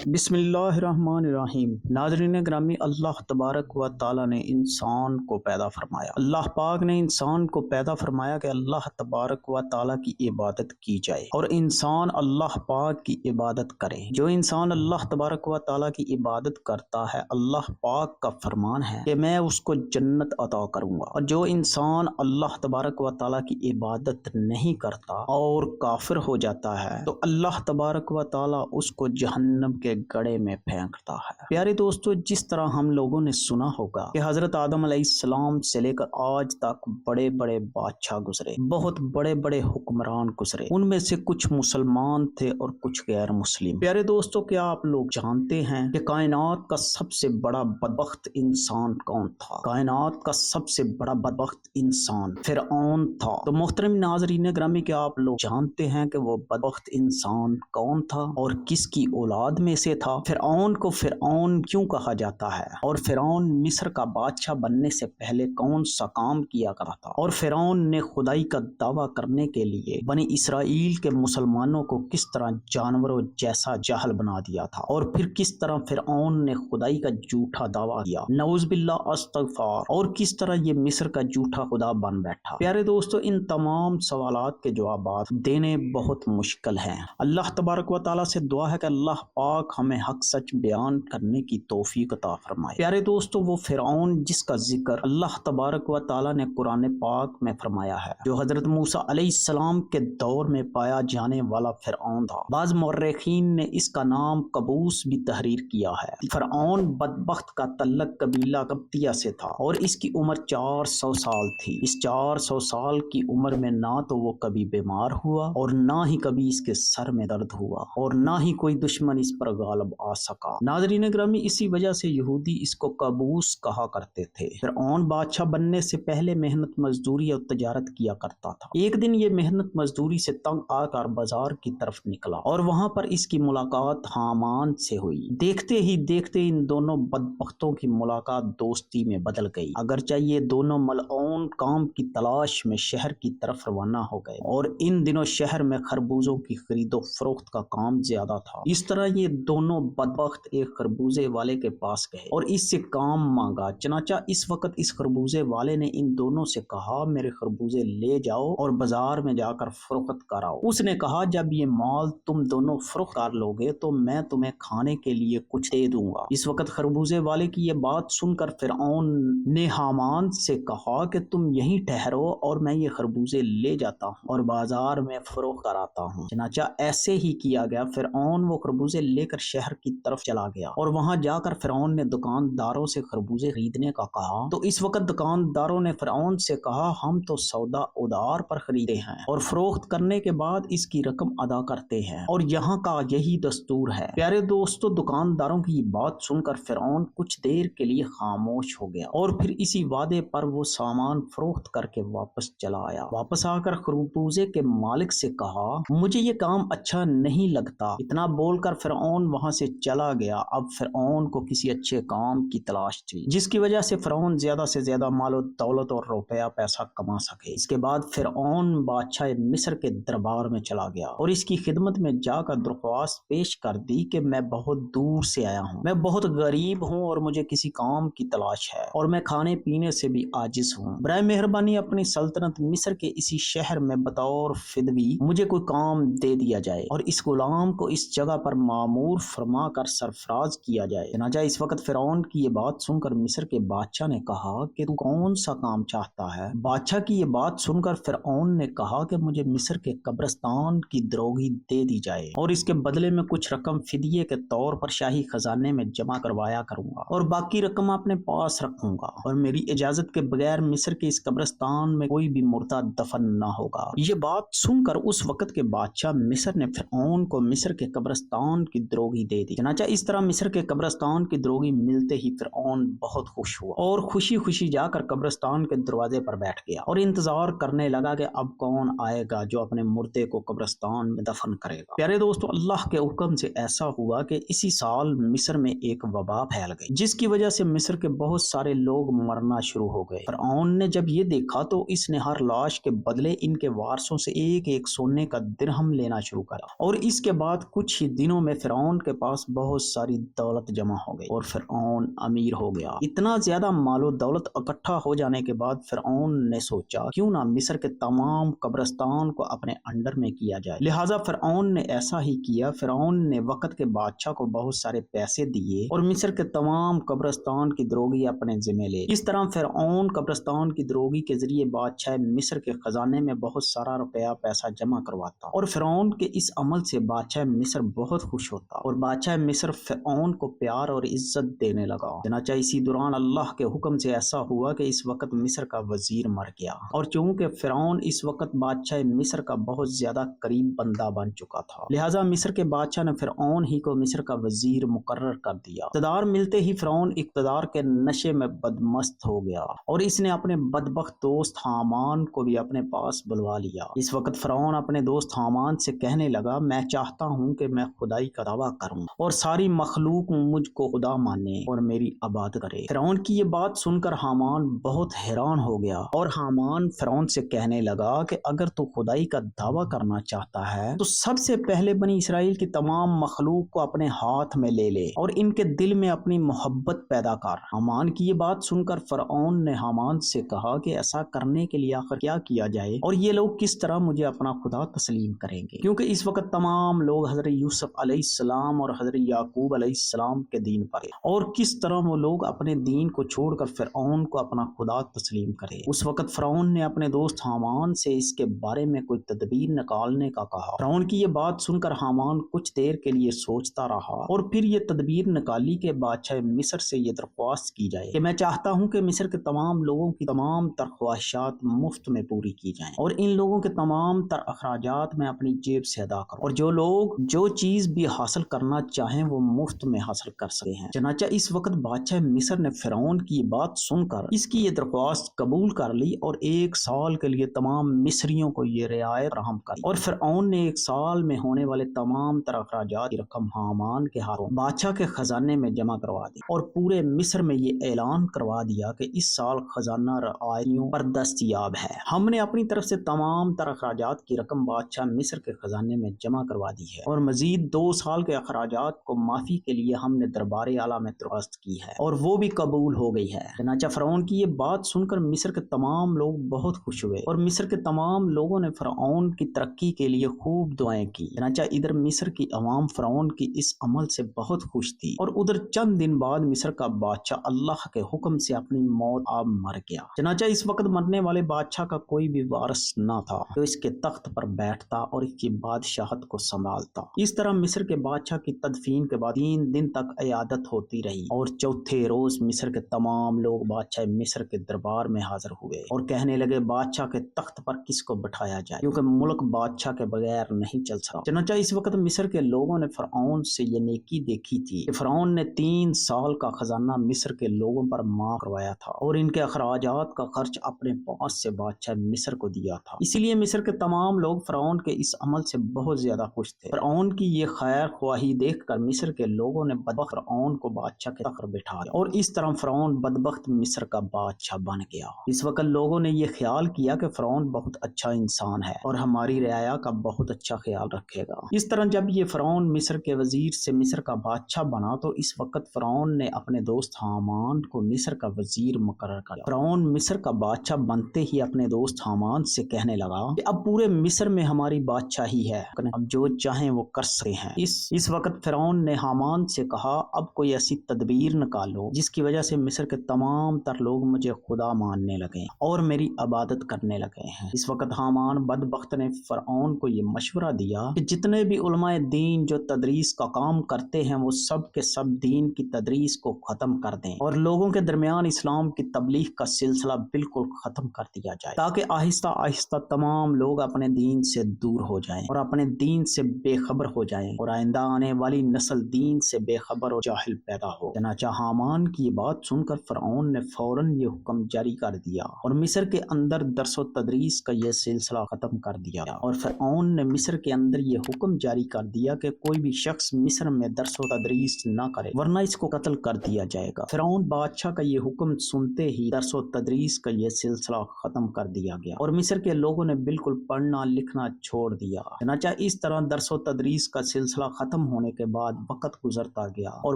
بسم اللہ الرحمن الرحیم۔ ناظرین گرامی، اللہ تبارک و تعالی نے انسان کو پیدا فرمایا۔ اللہ پاک نے انسان کو پیدا فرمایا کہ اللہ تبارک و تعالی کی عبادت کی جائے اور انسان اللہ پاک کی عبادت کرے۔ جو انسان اللہ تبارک و تعالی کی عبادت کرتا ہے، اللہ پاک کا فرمان ہے کہ میں اس کو جنت عطا کروں گا، اور جو انسان اللہ تبارک و تعالی کی عبادت نہیں کرتا اور کافر ہو جاتا ہے تو اللہ تبارک و تعالی اس کو جہنم کے گڑے میں پھینکتا ہے۔ پیارے دوستو، جس طرح ہم لوگوں نے سنا ہوگا کہ حضرت آدم علیہ السلام سے لے کر آج تک بڑے بڑے بادشاہ گزرے، بہت بڑے بڑے حکمران گزرے، ان میں سے کچھ مسلمان تھے اور کچھ غیر مسلم۔ پیارے دوستو، کیا آپ لوگ جانتے ہیں کہ کائنات کا سب سے بڑا بدبخت انسان کون تھا؟ کائنات کا سب سے بڑا بدبخت انسان فرعون تھا۔ تو محترم ناظرین گرامی، کیا آپ لوگ جانتے ہیں کہ وہ بدبخت انسان کون تھا اور کس کی اولاد میں سے تھا؟ فرعون کو فرعون کیوں کہا جاتا ہے؟ اور فرعون مصر کا بادشاہ بننے سے پہلے کون سا کام کیا کرتا تھا؟ اور فرعون نے خدائی کا دعویٰ کرنے کے لیے بنی اسرائیل کے مسلمانوں کو کس طرح جانوروں جیسا جاہل بنا دیا تھا؟ اور پھر کس طرح فرعون نے خدائی کا جھوٹا دعویٰ کیا، نعوذ باللہ استغفار، اور کس طرح یہ مصر کا جھوٹا خدا بن بیٹھا؟ پیارے دوستو، ان تمام سوالات کے جوابات دینے بہت مشکل ہیں۔ اللہ تبارک و تعالیٰ سے دعا ہے کہ اللہ پاک ہمیں حق سچ بیان کرنے کی توفیق عطا فرمائے۔ پیارے دوستو، وہ فرعون جس کا ذکر اللہ تبارک و تعالیٰ نے قرآن پاک میں فرمایا ہے، جو حضرت موسیٰ علیہ السلام کے دور میں پایا جانے والا فرعون تھا، بعض مورخین نے اس کا نام قبوس بھی تحریر کیا ہے۔ فرعون بدبخت کا تعلق قبیلہ قبطیہ سے تھا اور اس کی عمر 400 سال تھی۔ اس 400 سال کی عمر میں نہ تو وہ کبھی بیمار ہوا اور نہ ہی کبھی اس کے سر میں درد ہوا اور نہ ہی کوئی دشمن اس پر غالب آ سکا۔ ناظرین گرامی، اسی وجہ سے یہودی اس کو قبوس کہا کرتے تھے۔ فرعون بادشاہ بننے سے پہلے محنت مزدوری اور تجارت کیا کرتا تھا۔ ایک دن یہ محنت مزدوری سے تنگ آ کر بازار کی طرف نکلا اور وہاں پر اس کی ملاقات حامان سے ہوئی۔ دیکھتے ہی دیکھتے ان دونوں بدبختوں کی ملاقات دوستی میں بدل گئی، اگرچہ یہ دونوں ملعون کام کی تلاش میں شہر کی طرف روانہ ہو گئے، اور ان دنوں شہر میں خربوزوں کی خرید و فروخت کا کام زیادہ تھا۔ اس طرح یہ دونوں بدبخت ایک خربوزے والے کے پاس گئے اور اس سے کام مانگا۔ چنانچہ اس وقت اس خربوزے والے نے ان دونوں سے کہا، میرے خربوزے لے جاؤ اور بازار میں جا کر فروخت کراؤ۔ اس نے کہا، جب یہ مال تم دونوں فروخت کر لو گے تو میں تمہیں کھانے کے لیے کچھ دے دوں گا۔ اس وقت خربوزے والے کی یہ بات سن کر فرعون نے حامان سے کہا کہ تم یہیں ٹھہرو اور میں یہ خربوزے لے جاتا ہوں اور بازار میں فروخت کراتا ہوں۔ چنانچہ ایسے ہی کیا گیا۔ فرعون وہ خربوزے لے کر شہر کی طرف چلا گیا اور وہاں جا کر فرعون نے دکانداروں سے خربوزے خریدنے کا کہا، تو اس وقت دکانداروں نے فرعون سے کہا، ہم تو سودا ادار پر خریدے ہیں اور فروخت کرنے کے بعد اس کی رقم ادا کرتے ہیں، اور یہاں کا یہی دستور ہے۔ پیارے دوستو، دکانداروں کی یہ بات سن کر فرعون کچھ دیر کے لیے خاموش ہو گیا اور پھر اسی وعدے پر وہ سامان فروخت کر کے واپس چلا آیا۔ واپس آ کر خربوزے کے مالک سے کہا، مجھے یہ کام اچھا نہیں لگتا۔ اتنا بول کر فرعون وہاں سے چلا گیا۔ اب فرعون کو کسی اچھے کام کی تلاش تھی جس کی وجہ سے فرعون زیادہ سے زیادہ مال و دولت اور روپیہ پیسہ کما سکے۔ اس کے بعد فرعون بادشاہ مصر کے دربار میں چلا گیا اور اس کی خدمت میں جا کر درخواست پیش کر دی کہ میں بہت دور سے آیا ہوں، میں بہت غریب ہوں اور مجھے کسی کام کی تلاش ہے اور میں کھانے پینے سے بھی عاجز ہوں۔ برائے مہربانی اپنی سلطنت مصر کے اسی شہر میں بطور فدوی مجھے کوئی کام دے دیا جائے اور اس غلام کو اس جگہ پر مامور فرما کر سرفراز کیا جائے۔ چنانچہ اس وقت فرعون کی یہ بات سن کر مصر کے بادشاہ نے کہا کہ تو کون سا کام چاہتا ہے؟ بادشاہ کی یہ بات سن کر فرعون نے کہا کہ مجھے مصر کے قبرستان کی دروگی دے دی جائے اور اس کے بدلے میں کچھ رقم فدیے کے طور پر شاہی خزانے میں جمع کروایا کروں گا اور باقی رقم اپنے پاس رکھوں گا، اور میری اجازت کے بغیر مصر کے اس قبرستان میں کوئی بھی مردہ دفن نہ ہوگا۔ یہ بات سن کر اس وقت کے بادشاہ مصر نے فرعون کو مصر کے قبرستان کی دروگی دے دی۔ چنانچہ اس طرح مصر کے قبرستان کی دروگی ملتے ہی فرعون بہت خوش ہوا اور خوشی خوشی جا کر قبرستان کے دروازے پر بیٹھ گیا اور انتظار کرنے لگا کہ اب کون آئے گا جو اپنے مردے کو قبرستان میں دفن کرے گا۔ پیارے دوستو، اللہ کے حکم سے ایسا ہوا کہ اسی سال مصر میں ایک وبا پھیل گئی جس کی وجہ سے مصر کے بہت سارے لوگ مرنا شروع ہو گئے۔ فرعون نے جب یہ دیکھا تو اس نے ہر لاش کے بدلے ان کے وارثوں سے ایک ایک سونے کا درہم لینا شروع کرا، اور اس کے بعد کچھ ہی دنوں میں فرعون فرعون کے پاس بہت ساری دولت جمع ہو گئی اور فرعون امیر ہو گیا۔ اتنا زیادہ مال و دولت اکٹھا ہو جانے کے بعد فرعون نے سوچا کیوں نہ مصر کے تمام قبرستان کو اپنے انڈر میں کیا جائے، لہٰذا فرعون نے ایسا ہی کیا۔ فرعون نے وقت کے بادشاہ کو بہت سارے پیسے دیے اور مصر کے تمام قبرستان کی دروگی اپنے ذمہ لے۔ اس طرح فرعون قبرستان کی دروگی کے ذریعے بادشاہ مصر کے خزانے میں بہت سارا روپیہ پیسہ جمع کرواتا اور فرعون کے اس عمل سے بادشاہ مصر بہت خوش ہوتا اور بادشاہ مصر فرعون کو پیار اور عزت دینے لگا۔ چنانچہ اسی دوران اللہ کے حکم سے ایسا ہوا کہ اس وقت مصر کا وزیر مر گیا، اور چونکہ فرعون اس وقت بادشاہ مصر کا بہت زیادہ قریب بندہ بن چکا تھا، لہٰذا مصر کے بادشاہ نے فرعون ہی کو مصر کا وزیر مقرر کر دیا۔ اقتدار ملتے ہی فرعون اقتدار کے نشے میں بدمست ہو گیا اور اس نے اپنے بدبخت دوست حامان کو بھی اپنے پاس بلوا لیا۔ اس وقت فرعون اپنے دوست حامان سے کہنے لگا، میں چاہتا ہوں کہ میں خدائی کا دعویٰ کروں اور ساری مخلوق مجھ کو خدا مانے اور میری عبادت کرے۔ فرعون کی یہ بات سن کر حامان بہت حیران ہو گیا اور حامان فرعون سے کہنے لگا کہ اگر تو خدائی کا دعویٰ کرنا چاہتا ہے تو سب سے پہلے بنی اسرائیل کی تمام مخلوق کو اپنے ہاتھ میں لے لے اور ان کے دل میں اپنی محبت پیدا کر۔ حامان کی یہ بات سن کر فرعون نے حامان سے کہا کہ ایسا کرنے کے لیے آخر کیا کیا جائے اور یہ لوگ کس طرح مجھے اپنا خدا تسلیم کریں گے، کیونکہ اس وقت تمام لوگ حضرت یوسف علیہ السلام اور حضرت یعقوب علیہ السلام کے دین پر ہیں، اور کس طرح وہ لوگ اپنے دین کو چھوڑ کر فرعون کو اپنا خدا تسلیم کرے۔ اس وقت فرعون نے اپنے دوست حامان سے اس کے بارے میں کوئی تدبیر نکالنے کا کہا۔ فرعون کی یہ بات سن کر حامان کچھ دیر کے لیے سوچتا رہا اور پھر یہ تدبیر نکالی کہ بادشاہ مصر سے یہ درخواست کی جائے کہ میں چاہتا ہوں کہ مصر کے تمام لوگوں کی تمام تر خواہشات مفت میں پوری کی جائیں اور ان لوگوں کے تمام تر اخراجات میں اپنی جیب سے ادا کروں، اور جو لوگ جو چیز بھی حاصل کرنا چاہیں وہ مفت میں حاصل کر سکتے ہیں۔ چنانچہ اس وقت بادشاہ مصر نے فرعون کی بات سن کر اس کی یہ درخواست قبول کر لی اور 1 سال کے لیے تمام مصریوں کو یہ رعایت فراہم کری، اور فرعون نے 1 سال میں ہونے والے تمام تر اخراجات کی رقم حامان کے ہاتھوں بادشاہ کے خزانے میں جمع کروا دی اور پورے مصر میں یہ اعلان کروا دیا کہ اس سال خزانہ رعایتوں پر دستیاب ہے۔ ہم نے اپنی طرف سے تمام تر اخراجات کی رقم بادشاہ مصر کے خزانے میں جمع کروا دی ہے اور مزید 2 سال کے اخراجات کو معافی کے لیے ہم نے دربار اعلیٰ میں درخواست کی ہے اور وہ بھی قبول ہو گئی ہے۔ چنانچہ فرعون کی یہ بات سن کر مصر کے تمام لوگ بہت خوش ہوئے اور مصر کے تمام لوگوں نے فرعون کی ترقی کے لیے خوب دعائیں کی۔ چنانچہ ادھر مصر کی عوام فرعون کی اس عمل سے بہت خوش تھی اور ادھر چند دن بعد مصر کا بادشاہ اللہ کے حکم سے اپنی موت آپ مر گیا۔ چنانچہ اس وقت مرنے والے بادشاہ کا کوئی بھی وارث نہ تھا جو اس کے تخت پر بیٹھتا اور اس کی بادشاہت کو سنبھالتا۔ اس طرح مصر کے بادشاہ کی تدفین کے بعد 3 دن تک عیادت ہوتی رہی اور چوتھے روز مصر کے تمام لوگ بادشاہ مصر کے دربار میں حاضر ہوئے اور کہنے لگے بادشاہ کے تخت پر کس کو بٹھایا جائے، کیونکہ ملک بادشاہ کے بغیر نہیں چل سکتا۔ چنانچہ اس وقت مصر کے لوگوں نے فرعون سے یہ نیکی دیکھی تھی کہ فرعون نے 3 سال کا خزانہ مصر کے لوگوں پر معاف کروایا تھا اور ان کے اخراجات کا خرچ اپنے پاس سے بادشاہ مصر کو دیا تھا، اسی لیے مصر کے تمام لوگ فرعون کے اس عمل سے بہت زیادہ خوش تھے۔ فرعون کی یہ خیر خواہی دیکھ کر مصر کے لوگوں نے بدبخت فرعون کو بادشاہ کے تخت پر بٹھا دیا اور اس طرح فرعون بدبخت مصر کا بادشاہ بن گیا۔ اس وقت لوگوں نے یہ خیال کیا کہ فرعون بہت اچھا انسان ہے اور ہماری رعایا کا بہت اچھا خیال رکھے گا۔ اس طرح جب یہ فرعون مصر کے وزیر سے مصر کا بادشاہ بنا تو اس وقت فرعون نے اپنے دوست حامان کو مصر کا وزیر مقرر کیا۔ فرعون مصر کا بادشاہ بنتے ہی اپنے دوست حامان سے کہنے لگا کہ اب پورے مصر میں ہماری بادشاہی ہے، اب جو چاہیں وہ کر سکتے ہیں۔ اس وقت فرعون نے حامان سے کہا اب کوئی ایسی تدبیر نکالو جس کی وجہ سے مصر کے تمام تر لوگ مجھے خدا ماننے لگیں اور میری عبادت کرنے لگے ہیں۔ اس وقت حامان بدبخت نے فرعون کو یہ مشورہ دیا کہ جتنے بھی علماء دین جو تدریس کا کام کرتے ہیں وہ سب کے سب دین کی تدریس کو ختم کر دیں اور لوگوں کے درمیان اسلام کی تبلیغ کا سلسلہ بالکل ختم کر دیا جائے، تاکہ آہستہ آہستہ تمام لوگ اپنے دین سے دور ہو جائیں اور اپنے دین سے بے خبر ہو جائیں اور آئندہ آنے والی نسل دین سے بے خبر اور جاہل پیدا ہو۔ چنانچہ حامان کی یہ بات سن کر فرعون نے فوراً یہ حکم جاری کر دیا اور مصر کے اندر درس و تدریس کا یہ سلسلہ ختم کر دیا اور فرعون نے مصر کے اندر یہ حکم جاری کر دیا کہ کوئی بھی شخص مصر میں درس و تدریس نہ کرے ورنہ اس کو قتل کر دیا جائے گا۔ فرعون بادشاہ کا یہ حکم سنتے ہی درس و تدریس کا یہ سلسلہ ختم کر دیا گیا اور مصر کے لوگوں نے بالکل پڑھنا لکھنا چھوڑ دیا۔ چنانچہ اس طرح درس و تدریس کا سلسلہ ختم ختم ہونے کے بعد وقت گزرتا گیا اور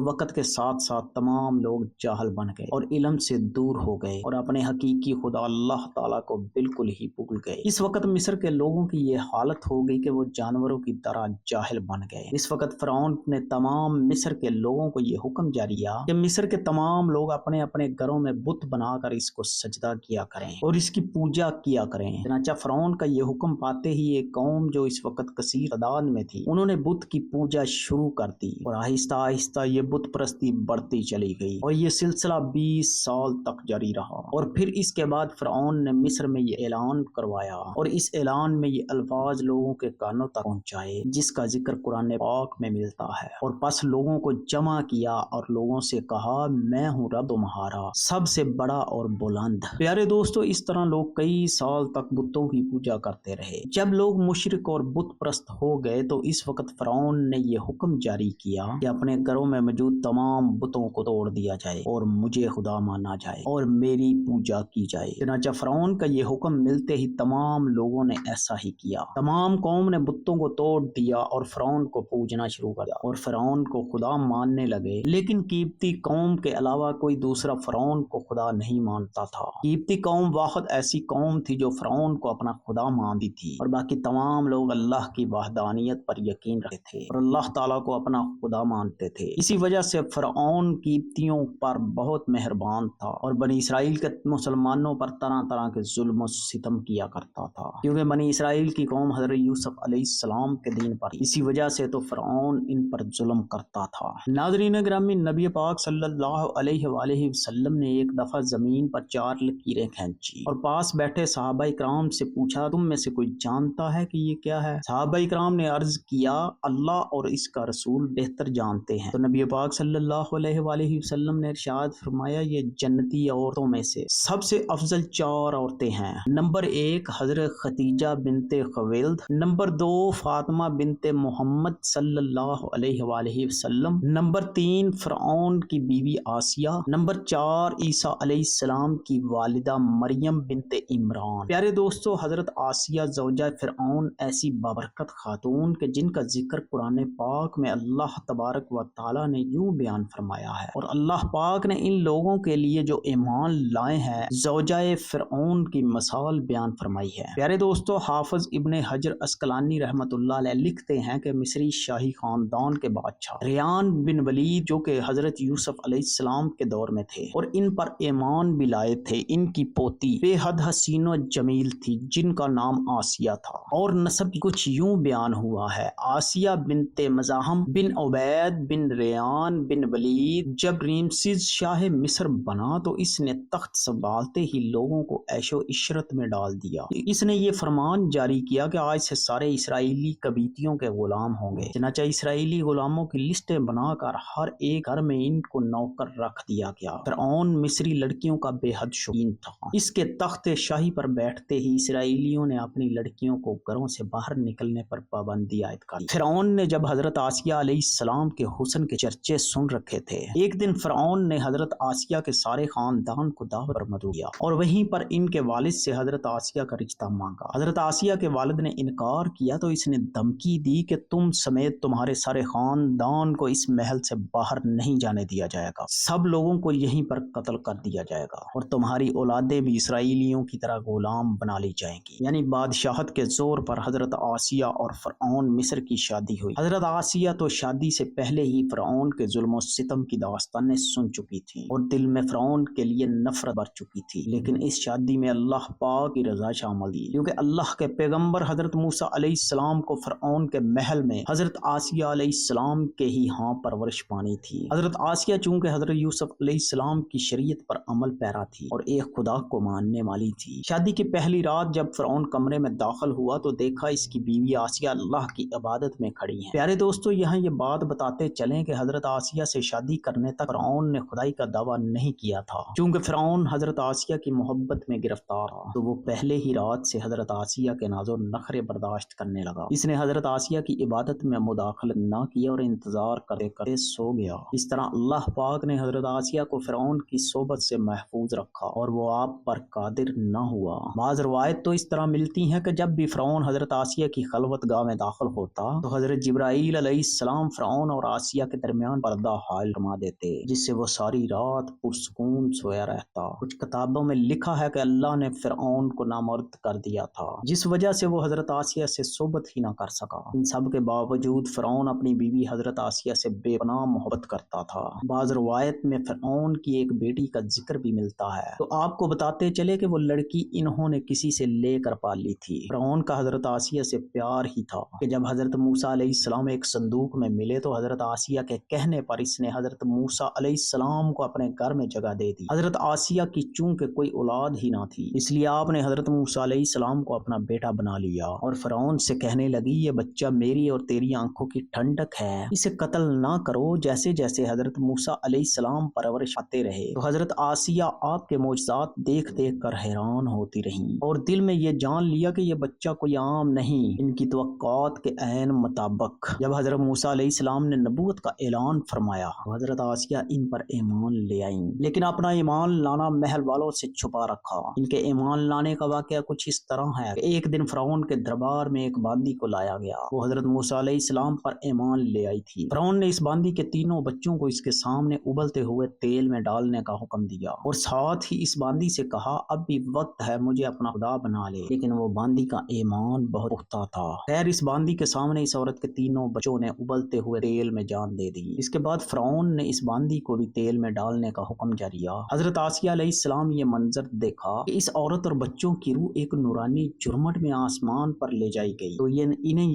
وقت کے ساتھ ساتھ تمام لوگ جاہل بن گئے اور علم سے دور ہو گئے اور اپنے حقیقی خدا اللہ تعالیٰ کو بالکل ہی بھول گئے۔ اس وقت مصر کے لوگوں کی یہ حالت ہو گئی کہ وہ جانوروں کی طرح جاہل بن گئے۔ اس وقت فرعون نے تمام مصر کے لوگوں کو یہ حکم جاری کیا کہ مصر کے تمام لوگ اپنے اپنے گھروں میں بت بنا کر اس کو سجدہ کیا کریں اور اس کی پوجا کیا کریں۔ چنانچہ فرعون کا یہ حکم پاتے ہی ایک قوم جو اس وقت کثیر تعداد میں تھی، انہوں نے بت کی پوجا شروع کر دی اور آہستہ آہستہ یہ بت پرستی بڑھتی چلی گئی اور یہ سلسلہ 20 سال تک جاری رہا۔ اور پھر اس کے بعد فرعون نے مصر میں یہ اعلان کروایا اور اس اعلان میں یہ الفاظ لوگوں کے کانوں تک پہنچائے جس کا ذکر قرآن پاک میں ملتا ہے۔ اور پس لوگوں کو جمع کیا اور لوگوں سے کہا، میں ہوں رب تمہارا سب سے بڑا اور بلند۔ پیارے دوستو، اس طرح لوگ کئی سال تک بتوں کی پوجا کرتے رہے۔ جب لوگ مشرک اور بت پرست ہو گئے تو اس وقت فرعون نے یہ حکم جاری کیا کہ اپنے گھروں میں موجود تمام بتوں کو توڑ دیا جائے اور مجھے خدا مانا جائے اور میری پوجا کی جائے۔ چنانچہ فرعون کا یہ حکم ملتے ہی تمام لوگوں نے ایسا ہی کیا۔ تمام قوم نے بتوں کو توڑ دیا اور فرعون کو پوجنا شروع کر دیا اور فرعون کو خدا ماننے لگے۔ لیکن قبطی قوم کے علاوہ کوئی دوسرا فرعون کو خدا نہیں مانتا تھا۔ قبطی قوم واحد ایسی قوم تھی جو فرعون کو اپنا خدا مانتی تھی اور باقی تمام لوگ اللہ کی وحدانیت پر یقین رکھتے تھے اور اللہ تعالیٰ کو اپنا خدا مانتے تھے۔ اسی وجہ سے فرعون قبطیوں پر بہت مہربان تھا اور بنی اسرائیل کے مسلمانوں پر طرح طرح کے ظلم و ستم کیا کرتا تھا، کیونکہ بنی اسرائیل کی قوم حضرت یوسف علیہ السلام کے دین پر، اسی وجہ سے تو فرعون ان پر ظلم کرتا تھا۔ ناظرین گرامی، نبی پاک صلی اللہ علیہ وآلہ وسلم نے ایک دفعہ زمین پر 4 لکیریں کھینچی اور پاس بیٹھے صحابہ کرام سے پوچھا، تم میں سے کوئی جانتا ہے کہ یہ کیا ہے؟ صحابہ کرام نے عرض کیا، اللہ اور اس کا رسول بہتر جانتے ہیں۔ تو نبی پاک صلی اللہ علیہ وآلہ وسلم نے ارشاد فرمایا، یہ جنتی عورتوں میں سے سب سے افضل 4 عورتیں ہیں۔ نمبر 1 حضرت خدیجہ بنت خویلد، نمبر 2 فاطمہ بنت محمد صلی اللہ علیہ وآلہ وسلم، نمبر 3 فرعون کی بیوی آسیہ، نمبر 4 عیسیٰ علیہ السلام کی والدہ مریم بنت عمران۔ پیارے دوستو، حضرت آسیہ زوجہ فرعون ایسی بابرکت خاتون کہ جن کا ذکر قرآن پاک میں اللہ تبارک و تعالیٰ نے یوں بیان فرمایا ہے، اور اللہ پاک نے ان لوگوں کے لیے جو ایمان لائے ہیں زوجہ فرعون کی مثال بیان فرمائی ہے۔ پیارے دوستو، حافظ ابن حجر عسقلانی رحمت اللہ علیہ لکھتے ہیں کہ مصری شاہی خاندان کے بادشاہ ریان بن ولید جو کہ حضرت یوسف علیہ السلام کے دور میں تھے اور ان پر ایمان بھی لائے تھے، ان کی پوتی بے حد حسین و جمیل تھی جن کا نام آسیہ تھا، اور نسب کچھ یوں بیان ہوا ہے، آسیہ بنت مزاحم بن عبید بن ریان بن ولید۔ جب ریمسیس شاہ مصر بنا تو اس نے تخت سنبھالتے ہی لوگوں کو عیش و عشرت میں ڈال دیا۔ اس نے یہ فرمان جاری کیا کہ آج سے سارے اسرائیلی قبیطیوں کے غلام ہوں گے۔ چنانچہ اسرائیلی غلاموں کی لسٹیں بنا کر ہر ایک گھر میں ان کو نوکر رکھ دیا گیا۔ فرعون مصری لڑکیوں کا بے حد شوقین تھا۔ اس کے تخت شاہی پر بیٹھتے ہی اسرائیلیوں نے اپنی لڑکیوں کو گھروں سے باہر نکلنے پر پابندی عائد کر۔ فرعون نے جب حضرت آسیہ علیہ السلام کے حسن کے چرچے سن رکھے تھے، ایک دن فرعون نے حضرت آسیہ کے سارے خاندان کو دعوت پر مدعو کیا اور وہیں پر ان کے والد سے حضرت آسیہ کا رشتہ مانگا۔ حضرت آسیہ کے والد نے انکار کیا تو اس نے دھمکی دی کہ تم سمیت تمہارے سارے خاندان کو اس محل سے باہر نہیں جانے دیا جائے گا، سب لوگوں کو یہیں پر قتل کر دیا جائے گا اور تمہاری اولادیں بھی اسرائیلیوں کی طرح غلام بنا لی جائیں گی۔ یعنی بادشاہت کے زور پر حضرت آسیہ اور فرعون مصر کی شادی ہوئی۔ حضرت آسیہ تو شادی سے پہلے ہی فرعون کے ظلم و ستم کی داستانیں سن چکی تھی اور دل میں فرعون کے لیے نفرت بڑھ چکی تھی، لیکن اس شادی میں اللہ پاک کی رضا شامل تھی، کیونکہ اللہ کے پیغمبر حضرت موسیٰ علیہ السلام کو فرعون کے محل میں حضرت آسیہ علیہ السلام کے ہی ہاں پرورش پانی تھی۔ حضرت آسیہ چونکہ حضرت یوسف علیہ السلام کی شریعت پر عمل پیرا تھی اور ایک خدا کو ماننے والی تھی۔ شادی کی پہلی رات جب فرعون کمرے میں داخل ہوا تو دیکھا اس کی بیوی آسیہ اللہ کی عبادت میں کھڑی ہیں۔ پیارے دوستو، یہاں یہ بات بتاتے چلیں کہ حضرت آسیہ سے شادی کرنے تک فرعون نے خدائی کا دعویٰ نہیں کیا تھا، چونکہ فرعون حضرت آسیہ کی محبت میں گرفتار تھا تو وہ پہلے ہی رات سے حضرت آسیہ کے ناز و نخرے برداشت کرنے لگا۔ اس نے حضرت آسیہ کی عبادت میں مداخلت نہ کیا اور انتظار کرتے کرتے سو گیا۔ اس طرح اللہ پاک نے حضرت آسیہ کو فرعون کی صحبت سے محفوظ رکھا اور وہ آپ پر قادر نہ ہوا۔ بعض روایت تو اس طرح ملتی ہیں کہ جب بھی فرعون حضرت آسیہ کی خلوت گاہ میں داخل ہوتا تو حضرت جبرائیل جبریل علیہ السلام فرعون اور آسیہ کے درمیان پردہ حائل فرما دیتے جس سے وہ ساری رات پرسکون سویا رہتا۔ کچھ کتابوں میں لکھا ہے کہ اللہ نے فرعون کو نامرد کر دیا تھا جس وجہ سے وہ حضرت آسیہ سے صحبت ہی نہ کر سکا۔ ان سب کے باوجود فرعون اپنی بیوی حضرت آسیہ سے بے پناہ محبت کرتا تھا۔ بعض روایت میں فرعون کی ایک بیٹی کا ذکر بھی ملتا ہے، تو آپ کو بتاتے چلے کہ وہ لڑکی انہوں نے کسی سے لے کر پالی تھی۔ فرعون کا حضرت آسیہ سے پیار ہی تھا کہ جب حضرت موسیٰ علیہ السلام ایک صندوق میں ملے تو حضرت آسیہ کے کہنے پر اس نے حضرت موسیٰ علیہ السلام کو اپنے گھر میں جگہ دے دی۔ حضرت آسیہ کی چونکہ کوئی اولاد ہی نہ تھی، اس لیے آپ نے حضرت موسیٰ علیہ السلام کو اپنا بیٹا بنا لیا اور فرعون سے کہنے لگی یہ بچہ میری اور تیری آنکھوں کی ٹھنڈک ہے، اسے قتل نہ کرو۔ جیسے جیسے حضرت موسیٰ علیہ السلام پرورش پاتے رہے تو حضرت آسیہ آپ کے معجزات دیکھ دیکھ کر حیران ہوتی رہیں اور دل میں یہ جان لیا کہ یہ بچہ کوئی عام نہیں۔ ان کی توقعات کے عین مطابق جب حضرت موسیٰ علیہ السلام نے نبوت کا اعلان فرمایا تو حضرت آسیہ ان پر ایمان لے آئیں، لیکن اپنا ایمان لانا محل والوں سے چھپا رکھا۔ ان کے ایمان لانے کا واقعہ کچھ اس طرح ہے کہ ایک دن فرعون کے دربار میں ایک باندی کو لایا گیا، وہ حضرت موسیٰ علیہ السلام پر ایمان لے آئی تھی۔ فرعون نے اس باندی کے تینوں بچوں کو اس کے سامنے ابلتے ہوئے تیل میں ڈالنے کا حکم دیا اور ساتھ ہی اس باندی سے کہا اب بھی وقت ہے مجھے اپنا خدا بنا لے، لیکن وہ باندی کا ایمان بہت پختہ تھا۔ خیر اس باندی کے سامنے اس عورت کے تینوں بچوں نے ابلتے ہوئے تیل میں جان دے دی۔ اس کے بعد فرعون نے اس باندی کو بھی تیل میں ڈالنے کا حکم جاری کیا۔ حضرت آسیہ علیہ السلام یہ منظر دیکھا کہ اس عورت اور بچوں کی روح ایک نورانی جرمٹ میں آسمان پر لے جائی گئی،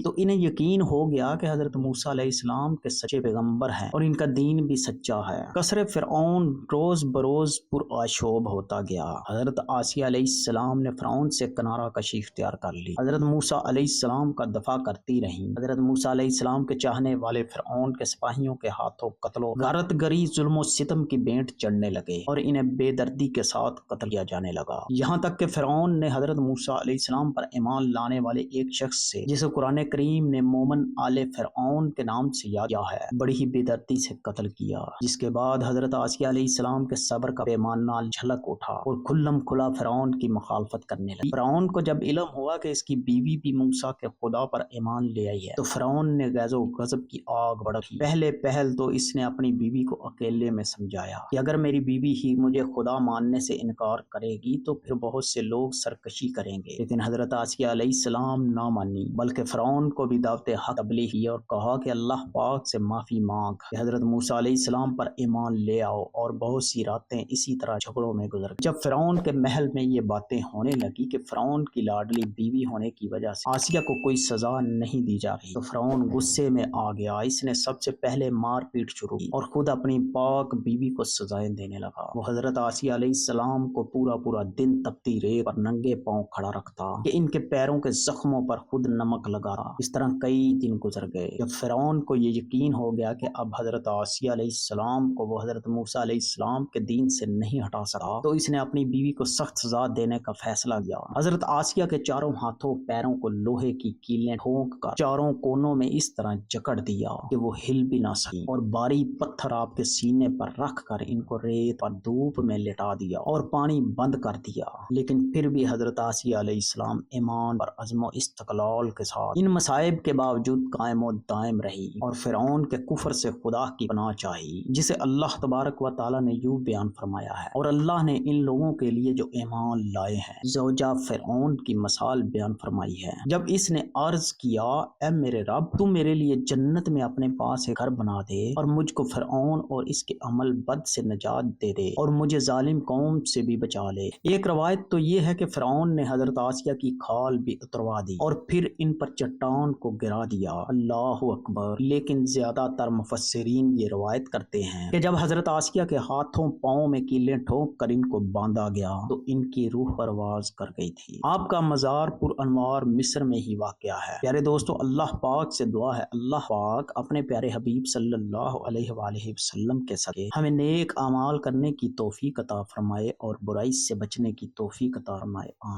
تو انہیں یقین ہو گیا کہ حضرت موسیٰ علیہ السلام کے سچے پیغمبر ہیں اور ان کا دین بھی سچا ہے۔ قصر فرعون روز بروز پرآشوب ہوتا گیا۔ حضرت آسیہ علیہ السلام نے فرعون سے کنارہ کشی اختیار کر لی، حضرت موسیٰ علیہ السلام کا دفاع کرتی رہیں۔ حضرت موسیٰ علیہ السلام کے چاہنے والے فرعون کے سپاہیوں کے ہاتھوں قتل و غارت گری ظلم و ستم کی بینٹ چڑھنے لگے اور انہیں بے دردی کے ساتھ قتل کیا جانے لگا، یہاں تک کہ فرعون نے حضرت موسیٰ علیہ السلام پر ایمان لانے والے ایک شخص سے جسے قرآن کریم نے مومن آل فرعون کے نام سے یاد کیا ہے بڑی ہی بے دردی سے قتل کیا، جس کے بعد حضرت آسیہ علیہ السلام کے صبر کا پیمانہ جھلک اٹھا اور کھلم کھلا فرعون کی مخالفت کرنے لگی۔ فرعون کو جب علم ہوا کہ اس کی بیوی بھی موسیٰ کے خدا پر ایمان لے آئی ہے تو فرعون نے غیظ و غضب کی آگ بھڑکی۔ پہلے پہل تو اس نے اپنی بیوی کو اکیلے میں سمجھایا کہ اگر میری بیوی ہی مجھے خدا ماننے سے انکار کرے گی تو پھر بہت سے لوگ سرکشی کریں گے، لیکن حضرت آسیہ علیہ السلام نہ مانی بلکہ فرعون کو بھی دعوت حق تبلیغ کی اور کہا کہ اللہ پاک سے معافی مانگ کہ حضرت موسیٰ علیہ السلام پر ایمان لے آؤ، اور بہت سی راتیں اسی طرح جھگڑوں میں گزر گئی۔ جب فرعون کے محل میں یہ باتیں ہونے لگی کہ فرعون کی لاڈلی بیوی ہونے کی وجہ سے آسیہ کو کوئی سزا نہیں دی جا رہی تو فرعون غصے میں آ گیا۔ اس نے سب سے پہلے مار پیٹ شروع کی اور خود اپنی پاک بیوی کو سزائیں دینے لگا۔ وہ حضرت آسیہ علیہ السلام کو پورا دن تپتی ریت پر ننگے پاؤں کھڑا رکھتا کہ ان کے پیروں کے زخموں پر خود نمک لگا رہا۔ اس طرح کئی دن گزر گئے۔ جب فرعون کو یہ یقین ہو گیا کہ اب حضرت آسیہ علیہ السلام کو وہ حضرت موسیٰ علیہ السلام کے دین سے نہیں ہٹا سکا تو اس نے اپنی بیوی کو سخت سزا دینے کا فیصلہ کیا۔ حضرت آسیہ کے چاروں ہاتھوں پیروں کو لوہے کی کیلیں ٹھونک کر چاروں کونوں میں اس طرح جکڑ دیا کہ وہ ہل بھی نہ سکی، اور باری پتھر آپ کے سینے پر رکھ کر ان کو ریت پر دھوپ میں لٹا دیا اور پانی بند کر دیا، لیکن پھر بھی حضرت آسیہ علیہ السلام ایمان پر عزم و استقلال کے ساتھ ان مصائب کے باوجود قائم و دائم رہی اور فرعون کے کفر سے خدا کی پناہ چاہی، جسے اللہ تبارک و تعالی نے یوں بیان فرمایا ہے، اور اللہ نے ان لوگوں کے لیے جو ایمان لائے ہیں زوجہ فرعون کی مثال بیان فرمائی ہے۔ جب اس نے عرض کیا اے میرے رب تو میرے لیے جنت میں اپنے پاس ایک گھر بنا دے اور مجھ کو فرعون اور اس کے عمل بد سے نجات دے دے اور مجھے ظالم قوم سے بھی بچا لے۔ ایک روایت تو یہ ہے کہ فرعون نے حضرت آسیہ کی کھال بھی اتروا دی اور پھر ان پر چٹان کو گرا دیا۔ اللہ اکبر۔ لیکن زیادہ تر مفسرین یہ روایت کرتے ہیں کہ جب حضرت آسیہ کے ہاتھوں پاؤں میں کیلیں ٹھونک کر ان کو باندھا گیا تو ان کی روح پرواز کر گئی تھی۔ آپ کا مزار پر انوار مصر میں ہی واقع ہے۔ پیارے دوستو، اللہ پاک سے دعا ہے اللہ پاک اپنے پیارے حبیب صلی اللہ علیہ وآلہ وسلم کے صدقے ہمیں نیک اعمال کرنے کی توفیق عطا فرمائے اور برائی سے بچنے کی توفیق عطا فرمائے۔ آمین۔